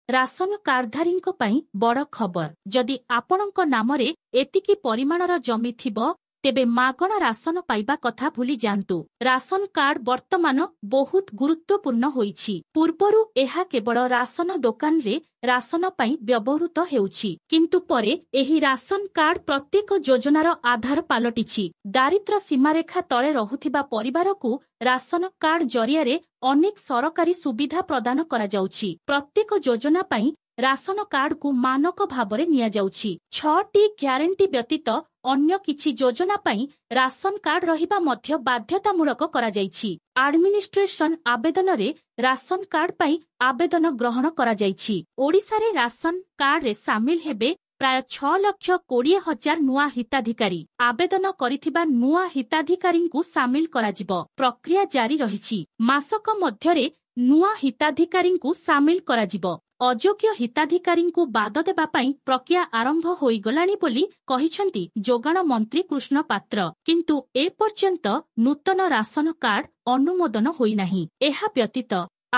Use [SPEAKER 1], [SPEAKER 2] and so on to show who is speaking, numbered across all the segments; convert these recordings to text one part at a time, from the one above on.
[SPEAKER 1] Ration कार्डधारीଙ୍କ ପାଇଁ ବଡ଼ ଖବର। ଯଦି ଆପଣଙ୍କ ନାମରେ ଏତିକି ପରିମାଣର ଜମି ଥିବ ତେବେ ମାଗଣା ରାସନ ପାଇବା କଥା ଭୁଲି ଯାଆନ୍ତୁ। ରାସନ କାର୍ଡ ବର୍ତ୍ତମାନ ବହୁତ ଗୁରୁତ୍ୱପୂର୍ଣ୍ଣ ହୋଇଛି। ପୂର୍ବରୁ ଏହା କେବଳ ରାସନ ଦୋକାନରେ ରାସନ ପାଇଁ ବ୍ୟବହୃତ ହେଉଛି, କିନ୍ତୁ ପରେ ଏହି ରାସନ କାର୍ଡ ପ୍ରତ୍ୟେକ ଯୋଜନାର ଆଧାର ପାଲଟିଛି। ଦାରିଦ୍ର୍ୟ ସୀମାରେଖା ତଳେ ରହୁଥିବା ପରିବାରକୁ ରାସନ କାର୍ଡ ଜରିଆରେ ଅନେକ ସରକାରୀ ସୁବିଧା ପ୍ରଦାନ କରାଯାଉଛି। ପ୍ରତ୍ୟେକ ଯୋଜନା ପାଇଁ ରାସନ କାର୍ଡକୁ ମାନକ ଭାବରେ ନିଆଯାଉଛି। 6ଟି ଗ୍ୟାରେଣ୍ଟି ବ୍ୟତୀତ ଅନ୍ୟ କିଛି ଯୋଜନା ପାଇଁ ରାସନ କାର୍ଡ ରହିବା ମଧ୍ୟ ବାଧ୍ୟତାମୂଳକ କରାଯାଇଛି। ଆଡମିନିଷ୍ଟ୍ରେସନ ଆବେଦନରେ ରାସନ କାର୍ଡ ପାଇଁ ଆବେଦନ ଗ୍ରହଣ କରାଯାଇଛି। ଓଡ଼ିଶାରେ ରାସନ କାର୍ଡରେ ସାମିଲ ହେବେ ପ୍ରାୟ 6,20,000 ନୂଆ ହିତାଧିକାରୀ। ଆବେଦନ କରିଥିବା ନୂଆ ହିତାଧିକାରୀଙ୍କୁ ସାମିଲ କରାଯିବ। ପ୍ରକ୍ରିୟା ଜାରି ରହିଛି। ମାସକ ମଧ୍ୟରେ ନୂଆ ହିତାଧିକାରୀଙ୍କୁ ସାମିଲ କରାଯିବ। ଅଯୋଗ୍ୟ ହିତାଧିକାରୀଙ୍କୁ ବାଦ ଦେବା ପାଇଁ ପ୍ରକ୍ରିୟା ଆରମ୍ଭ ହୋଇଗଲାଣି ବୋଲି କହିଛନ୍ତି ଯୋଗାଣ ମନ୍ତ୍ରୀ କୃଷ୍ଣ ପାତ୍ର। କିନ୍ତୁ ଏପର୍ଯ୍ୟନ୍ତ ନୂତନ ରାସନ କାର୍ଡ ଅନୁମୋଦନ ହୋଇନାହିଁ। ଏହା ବ୍ୟତୀତ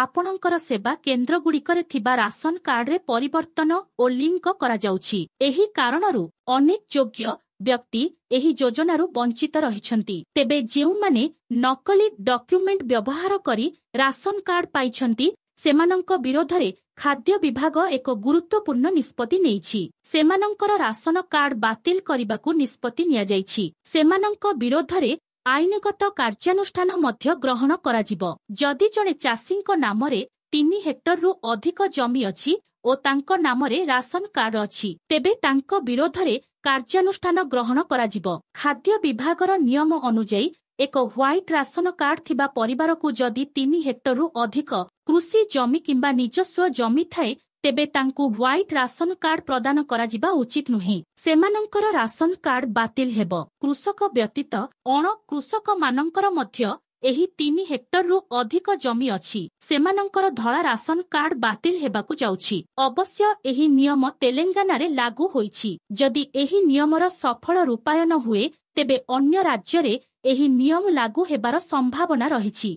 [SPEAKER 1] ଆପଣଙ୍କର ସେବା କେନ୍ଦ୍ରଗୁଡ଼ିକରେ ଥିବା ରାସନ କାର୍ଡରେ ପରିବର୍ତ୍ତନ ଓ ଲିଙ୍କ କରାଯାଉଛି। ଏହି କାରଣରୁ ଅନେକ ଯୋଗ୍ୟ ବ୍ୟକ୍ତି ଏହି ଯୋଜନାରୁ ବଞ୍ଚିତ ରହିଛନ୍ତି। ତେବେ ଯେଉଁମାନେ ନକଲି ଡକ୍ୟୁମେଣ୍ଟ ବ୍ୟବହାର କରି ରାସନ କାର୍ଡ ପାଇଛନ୍ତି ସେମାନଙ୍କ ବିରୋଧରେ ଖାଦ୍ୟ ବିଭାଗ ଏକ ଗୁରୁତ୍ୱପୂର୍ଣ୍ଣ ନିଷ୍ପତ୍ତି ନେଇଛି। ସେମାନଙ୍କର ରାସନ କାର୍ଡ ବାତିଲ କରିବାକୁ ନିଷ୍ପତ୍ତି ନିଆଯାଇଛି। ସେମାନଙ୍କ ବିରୋଧରେ ଆଇନଗତ କାର୍ଯ୍ୟାନୁଷ୍ଠାନ ମଧ୍ୟ ଗ୍ରହଣ କରାଯିବ। ଯଦି ଜଣେ ଚାଷୀଙ୍କ ନାମରେ 3 ହେକ୍ଟରରୁ ଅଧିକ ଜମି ଅଛି ଓ ତାଙ୍କ ନାମରେ ରାସନ କାର୍ଡ ଅଛି, ତେବେ ତାଙ୍କ ବିରୋଧରେ କାର୍ଯ୍ୟାନୁଷ୍ଠାନ ଗ୍ରହଣ କରାଯିବ। ଖାଦ୍ୟ ବିଭାଗର ନିୟମ ଅନୁଯାୟୀ ଏକ ହ୍ୱାଇଟ୍ ରାସନ କାର୍ଡ ଥିବା ପରିବାରକୁ ଯଦି 3 ହେକ୍ଟରରୁ ଅଧିକ କୃଷି ଜମି କିମ୍ବା ନିଜସ୍ୱ ଜମି ଥାଏ ତେବେ ତାଙ୍କୁ ହ୍ୱାଇଟ୍ ରାସନ କାର୍ଡ ପ୍ରଦାନ କରାଯିବା ଉଚିତ ନୁହେଁ। ସେମାନଙ୍କର ରାସନ କାର୍ଡ ବାତିଲ ହେବ। କୃଷକ ବ୍ୟତୀତ ଅଣ କୃଷକମାନଙ୍କର ମଧ୍ୟ ଏହି 3 ହେକ୍ଟରରୁ ଅଧିକ ଜମି ଅଛି। ସେମାନଙ୍କର ଧଳା ରାସନ କାର୍ଡ ବାତିଲ ହେବାକୁ ଯାଉଛି। ଅବଶ୍ୟ ଏହି ନିୟମ ତେଲେଙ୍ଗାନାରେ ଲାଗୁ ହୋଇଛି। ଯଦି ଏହି ନିୟମର ସଫଳ ରୂପାୟନ ହୁଏ ତେବେ ଅନ୍ୟ ରାଜ୍ୟରେ ଏହି ନିୟମ ଲାଗୁ ହେବାର ସମ୍ଭାବନା ରହିଛି।